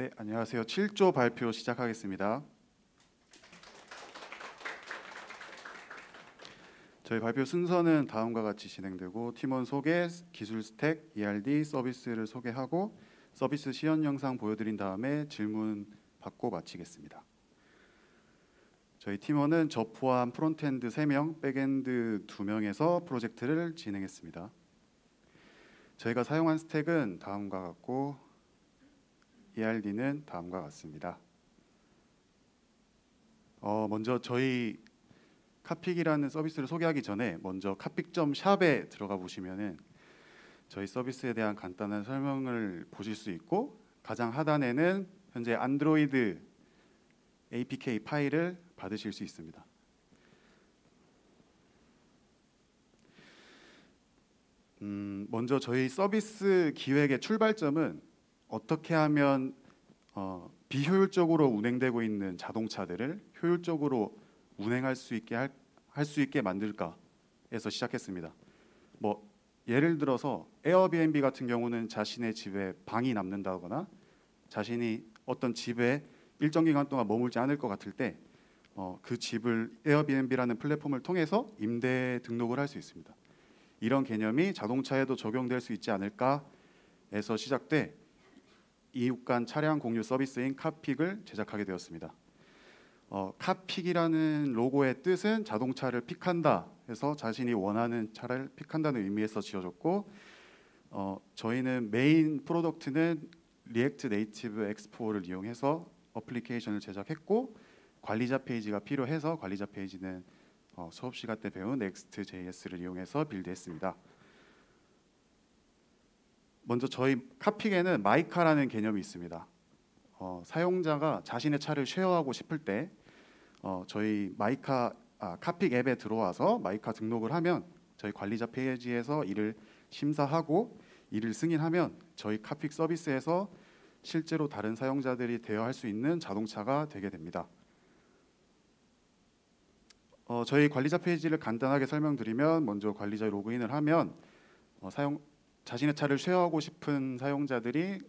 네, 안녕하세요. 7조 발표 시작하겠습니다. 저희 발표 순서는 다음과 같이 진행되고 팀원 소개, 기술 스택, ERD 서비스를 소개하고 서비스 시연 영상 보여드린 다음에 질문 받고 마치겠습니다. 저희 팀원은 저 포함 프론트엔드 3명, 백엔드 2명에서 프로젝트를 진행했습니다. 저희가 사용한 스택은 다음과 같고 ERD는 다음과 같습니다. 먼저 저희 카픽이라는 서비스를 소개하기 전에 먼저 카픽.샵에 들어가 보시면은 저희 서비스에 대한 간단한 설명을 보실 수 있고, 가장 하단에는 현재 안드로이드 APK 파일을 받으실 수 있습니다. 먼저 저희 서비스 기획의 출발점은 어떻게 하면 비효율적으로 운행되고 있는 자동차들을 효율적으로 운행할 수 있게 할 수 있게 만들까에서 시작했습니다. 예를 들어서 에어비앤비 같은 경우는 자신의 집에 방이 남는다거나 자신이 어떤 집에 일정 기간 동안 머물지 않을 것 같을 때 그 집을 에어비앤비라는 플랫폼을 통해서 임대 등록을 할 수 있습니다. 이런 개념이 자동차에도 적용될 수 있지 않을까에서 시작돼 이웃 간 차량 공유 서비스인 카픽을 제작하게 되었습니다. 카픽이라는 로고의 뜻은 자동차를 픽한다 해서 자신이 원하는 차를 픽한다는 의미에서 지어졌고, 저희는 메인 프로덕트는 리액트 네이티브 엑스포를 이용해서 어플리케이션을 제작했고, 관리자 페이지가 필요해서 관리자 페이지는 수업 시간 때 배운 Next.js를 이용해서 빌드했습니다. 먼저 저희 카픽에는 마이카라는 개념이 있습니다. 사용자가 자신의 차를 쉐어하고 싶을 때 저희 카픽 앱에 들어와서 마이카 등록을 하면 저희 관리자 페이지에서 이를 심사하고 이를 승인하면 저희 카픽 서비스에서 실제로 다른 사용자들이 대여할 수 있는 자동차가 되게 됩니다. 저희 관리자 페이지를 간단하게 설명드리면, 먼저 관리자 로그인을 하면 자신의 차를 쉐어하고 싶은 사용자들이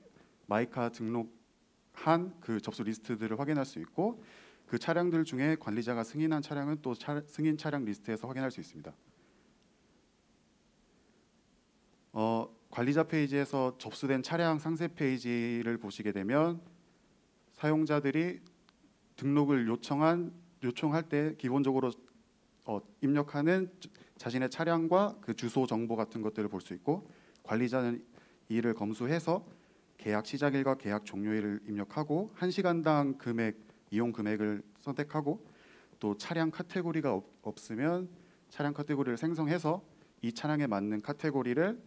마이카 등록한 그 접수 리스트들을 확인할 수 있고, 그 차량들 중에 관리자가 승인한 차량은 또 승인 차량 리스트에서 확인할 수 있습니다. 관리자 페이지에서 접수된 차량 상세 페이지를 보시게 되면 사용자들이 등록을 요청할 때 기본적으로 입력하는 자신의 차량과 그 주소 정보 같은 것들을 볼 수 있고, 관리자는 이를 검수해서 계약 시작일과 계약 종료일을 입력하고 1시간당 이용 금액을 선택하고, 또 차량 카테고리가 없으면 차량 카테고리를 생성해서 이 차량에 맞는 카테고리를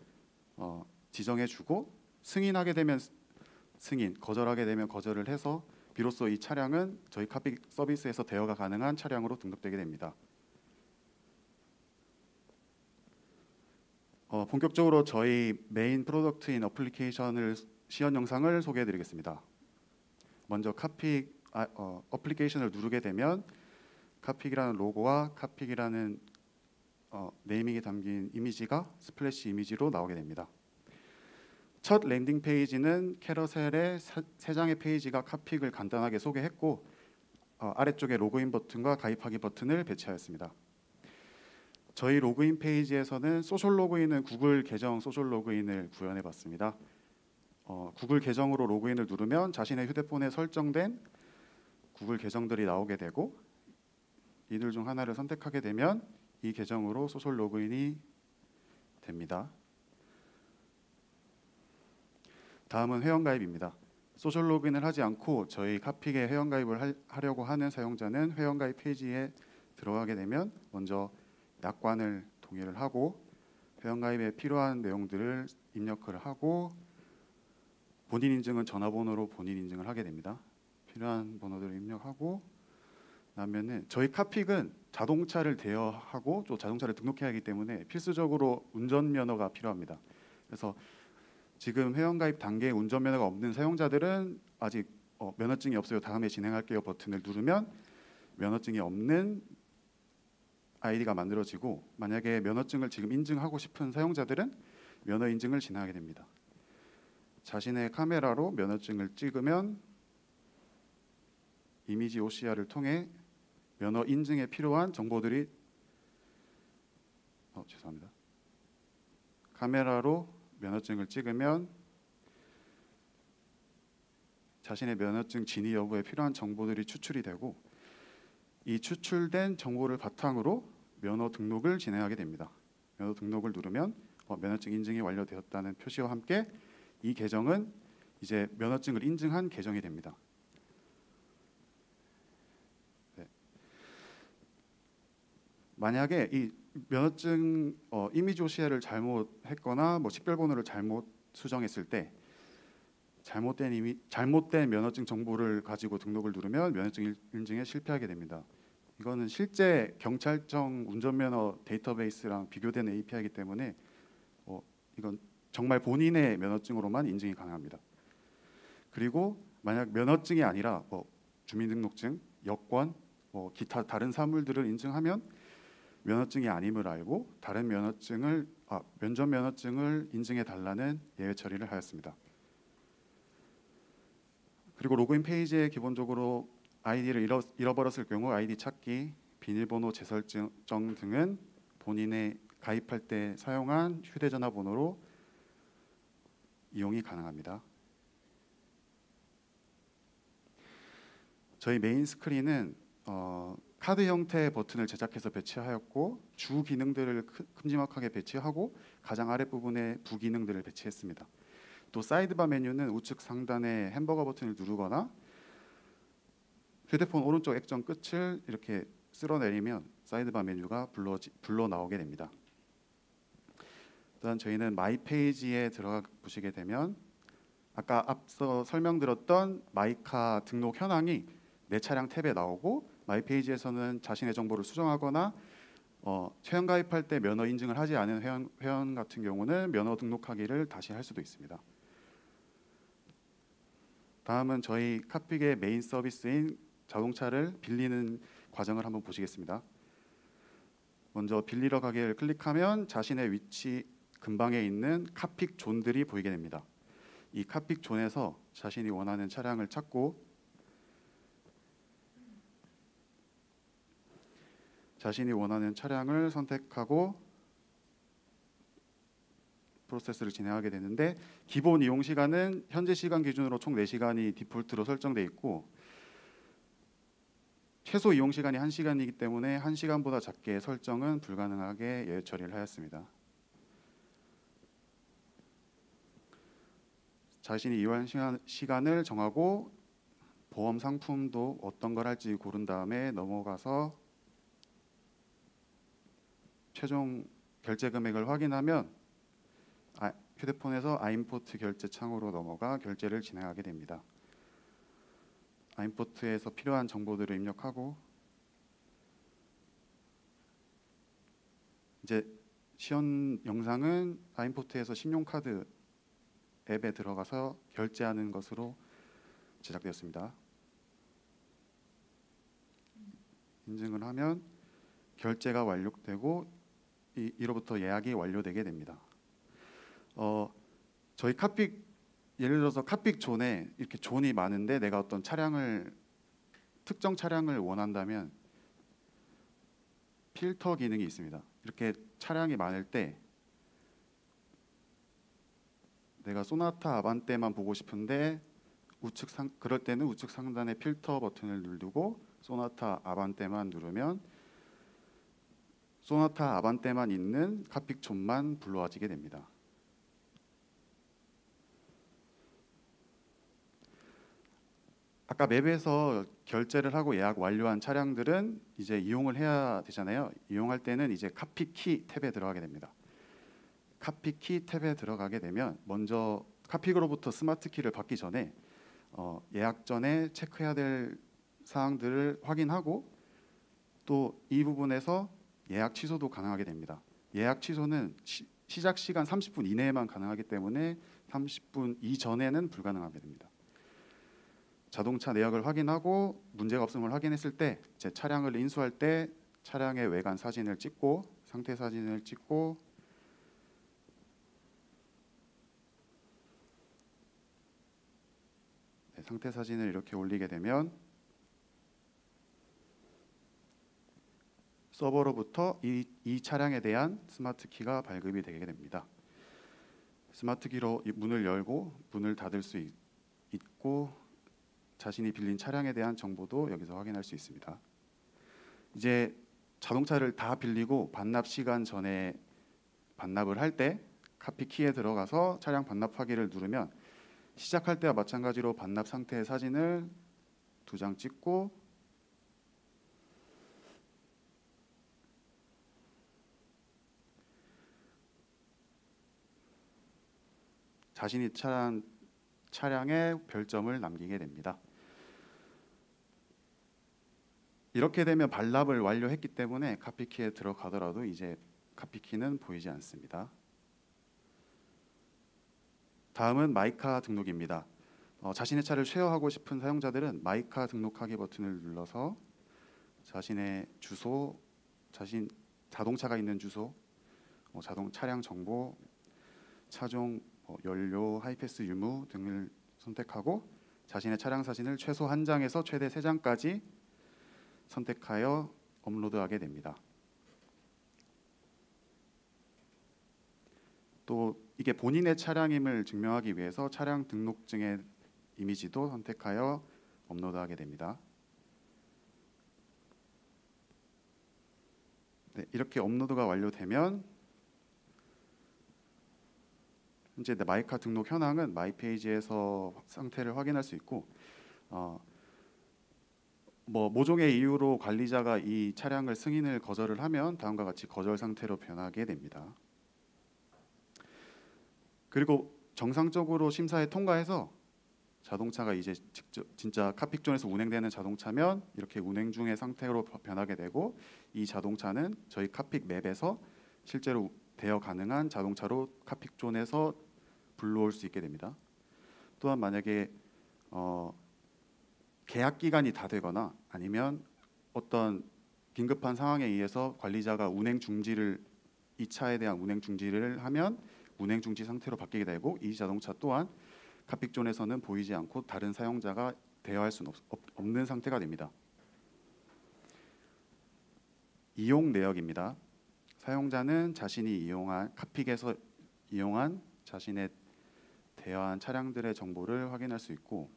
지정해주고, 승인하게 되면 승인, 거절하게 되면 거절을 해서 비로소 이 차량은 저희 카픽 서비스에서 대여가 가능한 차량으로 등록되게 됩니다. 본격적으로 저희 메인 프로덕트인 어플리케이션을 시연 영상을 소개해드리겠습니다. 먼저 카픽 어플리케이션을 누르게 되면 카픽이라는 로고와 카픽이라는 네이밍이 담긴 이미지가 스플래시 이미지로 나오게 됩니다. 첫 랜딩 페이지는 캐러셀의 3장의 페이지가 카픽을 간단하게 소개했고, 아래쪽에 로그인 버튼과 가입하기 버튼을 배치하였습니다. 저희 로그인 페이지에서는 소셜 로그인은 구글 계정 소셜 로그인을 구현해 봤습니다. 구글 계정으로 로그인을 누르면 자신의 휴대폰에 설정된 구글 계정들이 나오게 되고, 이들 중 하나를 선택하게 되면 이 계정으로 소셜 로그인이 됩니다. 다음은 회원가입입니다. 소셜 로그인을 하지 않고 저희 카픽에 회원가입을 하려고 하는 사용자는 회원가입 페이지에 들어가게 되면 먼저 약관을 동의를 하고 회원가입에 필요한 내용들을 입력을 하고, 본인 인증은 전화번호로 본인 인증을 하게 됩니다. 필요한 번호들을 입력하고 나면은 저희 카픽은 자동차를 대여하고 또 자동차를 등록해야 하기 때문에 필수적으로 운전면허가 필요합니다. 그래서 지금 회원가입 단계에 운전면허가 없는 사용자들은 아직 면허증이 없어요, 다음에 진행할게요 버튼을 누르면 면허증이 없는 아이디가 만들어지고, 만약에 면허증을 지금 인증하고 싶은 사용자들은 면허 인증을 진행하게 됩니다. 자신의 카메라로 면허증을 찍으면 이미지 OCR을 통해 면허 인증에 필요한 정보들이 죄송합니다. 카메라로 면허증을 찍으면 자신의 면허증 진위 여부에 필요한 정보들이 추출이 되고 이 추출된 정보를 바탕으로 면허 등록을 진행하게 됩니다. 면허 등록을 누르면 면허증 인증이 완료되었다는 표시와 함께 이 계정은 이제 면허증을 인증한 계정이 됩니다. 네. 만약에 이 면허증 이미지 OCR을 잘못했거나 식별번호를 잘못 수정했을 때 잘못된 면허증 정보를 가지고 등록을 누르면 면허증 인증에 실패하게 됩니다. 이거는 실제 경찰청 운전면허 데이터베이스랑 비교된 API이기 때문에 이건 정말 본인의 면허증으로만 인증이 가능합니다. 그리고 만약 면허증이 아니라 주민등록증, 여권, 기타 다른 사물들을 인증하면 면허증이 아님을 알고 다른 면접 면허증을 인증해 달라는 예외 처리를 하였습니다. 그리고 로그인 페이지에 기본적으로 아이디를 잃어버렸을 경우 아이디 찾기, 비밀번호 재설정 등은 본인의 가입할 때 사용한 휴대전화 번호로 이용이 가능합니다. 저희 메인 스크린은 카드 형태의 버튼을 제작해서 배치하였고 주 기능들을 큼지막하게 배치하고 가장 아랫부분에 부기능들을 배치했습니다. 또 사이드바 메뉴는 우측 상단의 햄버거 버튼을 누르거나 휴대폰 오른쪽 액정 끝을 이렇게 쓸어내리면 사이드바 메뉴가 불러 나오게 됩니다. 일단 저희는 마이 페이지에 들어가 보시게 되면 아까 앞서 설명드렸던 마이카 등록 현황이 내 차량 탭에 나오고 마이 페이지에서는 자신의 정보를 수정하거나 회원 가입할 때 면허 인증을 하지 않은 회원 같은 경우는 면허 등록하기를 다시 할 수도 있습니다. 다음은 저희 카픽의 메인 서비스인 자동차를 빌리는 과정을 한번 보시겠습니다. 먼저 빌리러 가기를 클릭하면 자신의 위치 근방에 있는 카픽 존들이 보이게 됩니다. 이 카픽 존에서 자신이 원하는 차량을 찾고 자신이 원하는 차량을 선택하고 프로세스를 진행하게 되는데 기본 이용 시간은 현재 시간 기준으로 총 4시간이 디폴트로 설정되어 있고 최소 이용 시간이 1시간이기 때문에 1시간보다 작게 설정은 불가능하게 예외 처리를 하였습니다. 자신이 이용한 시간을 정하고 보험 상품도 어떤 걸 할지 고른 다음에 넘어가서 최종 결제 금액을 확인하면 휴대폰에서 아임포트 결제 창으로 넘어가 결제를 진행하게 됩니다. 아임포트에서 필요한 정보들을 입력하고 이제 시연 영상은 아임포트에서 신용카드 앱에 들어가서 결제하는 것으로 제작되었습니다. 인증을 하면 결제가 완료되고 이로부터 예약이 완료되게 됩니다. 저희 카픽 예를 들어서 카픽 존에 이렇게 존이 많은데 내가 어떤 특정 차량을 원한다면 필터 기능이 있습니다. 이렇게 차량이 많을 때 내가 소나타 아반떼만 보고 싶은데 그럴 때는 우측 상단의 필터 버튼을 누르고 소나타 아반떼만 누르면 소나타 아반떼만 있는 카픽 존만 불러와지게 됩니다. 아까 맵에서 결제를 하고 예약 완료한 차량들은 이제 이용을 해야 되잖아요. 이용할 때는 이제 카픽 키 탭에 들어가게 됩니다. 카픽 키 탭에 들어가게 되면 먼저 카픽으로부터 스마트 키를 받기 전에 예약 전에 체크해야 될 사항들을 확인하고 또 이 부분에서 예약 취소도 가능하게 됩니다. 예약 취소는 시작 시간 30분 이내에만 가능하기 때문에 30분 이전에는 불가능하게 됩니다. 자동차 내역을 확인하고 문제가 없음을 확인했을 때 제 차량을 인수할 때 차량의 외관 사진을 찍고 상태 사진을 찍고 상태 사진을 이렇게 올리게 되면 서버로부터 이 차량에 대한 스마트 키가 발급이 되게 됩니다. 스마트 키로 이 문을 열고 문을 닫을 수 있고 자신이 빌린 차량에 대한 정보도 여기서 확인할 수 있습니다. 이제 자동차를 다 빌리고 반납 시간 전에 반납을 할 때 카피 키에 들어가서 차량 반납하기를 누르면 시작할 때와 마찬가지로 반납 상태의 사진을 2장 찍고 자신이 차량에 별점을 남기게 됩니다. 이렇게 되면 반납을 완료했기 때문에 카피키에 들어가더라도 이제 카피키는 보이지 않습니다. 다음은 마이카 등록입니다. 자신의 차를 쉐어하고 싶은 사용자들은 마이카 등록하기 버튼을 눌러서 자신의 주소, 자동차가 있는 주소, 차량 정보, 차종, 연료, 하이패스 유무 등을 선택하고 자신의 차량 사진을 최소 1장에서 최대 3장까지 선택하여 업로드하게 됩니다. 또 이게 본인의 차량임을 증명하기 위해서 차량 등록증의 이미지도 선택하여 업로드하게 됩니다. 네, 이렇게 업로드가 완료되면 현재 마이카 등록 현황은 마이페이지에서 상태를 확인할 수 있고 모종의 이유로 관리자가 이 차량을 승인을 거절을 하면 다음과 같이 거절 상태로 변하게 됩니다. 그리고 정상적으로 심사에 통과해서 자동차가 이제 진짜 카픽존에서 운행되는 자동차면 이렇게 운행 중의 상태로 변하게 되고 이 자동차는 저희 카픽 맵에서 실제로 대여 가능한 자동차로 카픽존에서 불러올 수 있게 됩니다. 또한 만약에 계약 기간이 다 되거나 아니면 어떤 긴급한 상황에 의해서 관리자가 이 차에 대한 운행 중지를 하면 운행 중지 상태로 바뀌게 되고 이 자동차 또한 카픽존에서는 보이지 않고 다른 사용자가 대여할 수는 없는 상태가 됩니다. 이용 내역입니다. 사용자는 자신이 카픽에서 이용한 자신의 대여한 차량들의 정보를 확인할 수 있고,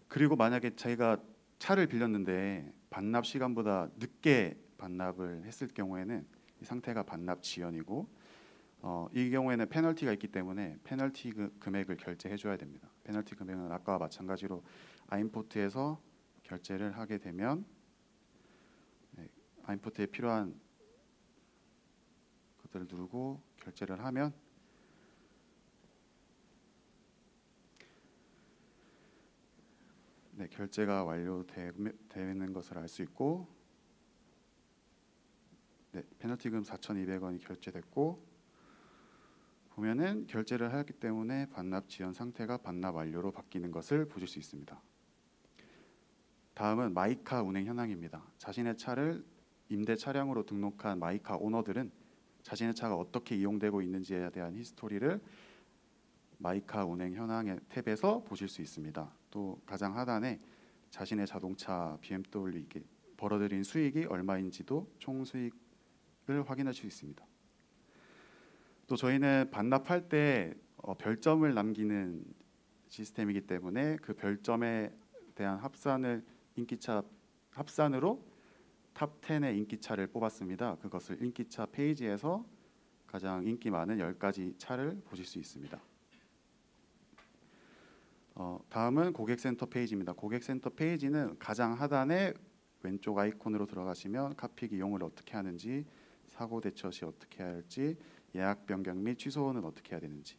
그리고 만약에 자기가 차를 빌렸는데 반납 시간보다 늦게 반납을 했을 경우에는 이 상태가 반납 지연이고 이 경우에는 페널티가 있기 때문에 페널티 금액을 결제해 줘야 됩니다. 페널티 금액은 아까와 마찬가지로 아임포트에서 결제를 하게 되면 아임포트에 필요한 것들을 누르고 결제를 하면 결제가 완료되는 것을 알 수 있고 페널티금 4,200원이 결제됐고 보면은 결제를 하였기 때문에 반납 지연 상태가 반납 완료로 바뀌는 것을 보실 수 있습니다. 다음은 마이카 운행 현황입니다. 자신의 차를 임대 차량으로 등록한 마이카 오너들은 자신의 차가 어떻게 이용되고 있는지에 대한 히스토리를 마이카 운행 현황의 탭에서 보실 수 있습니다. 또 가장 하단에 자신의 자동차 BMW 벌어들인 수익이 얼마인지도 총 수익을 확인할 수 있습니다. 또 저희는 반납할 때 별점을 남기는 시스템이기 때문에 그 별점에 대한 합산으로 탑 10의 인기차를 뽑았습니다. 그것을 인기차 페이지에서 가장 인기 많은 10가지 차를 보실 수 있습니다. 다음은 고객센터 페이지입니다. 고객센터 페이지는 가장 하단에 왼쪽 아이콘으로 들어가시면 카픽 이용을 어떻게 하는지, 사고 대처 시 어떻게 해야 할지, 예약 변경 및 취소는 어떻게 해야 되는지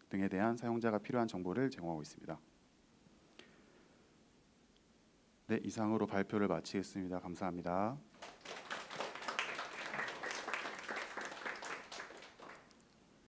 등에 대한 사용자가 필요한 정보를 제공하고 있습니다. 네, 이상으로 발표를 마치겠습니다. 감사합니다.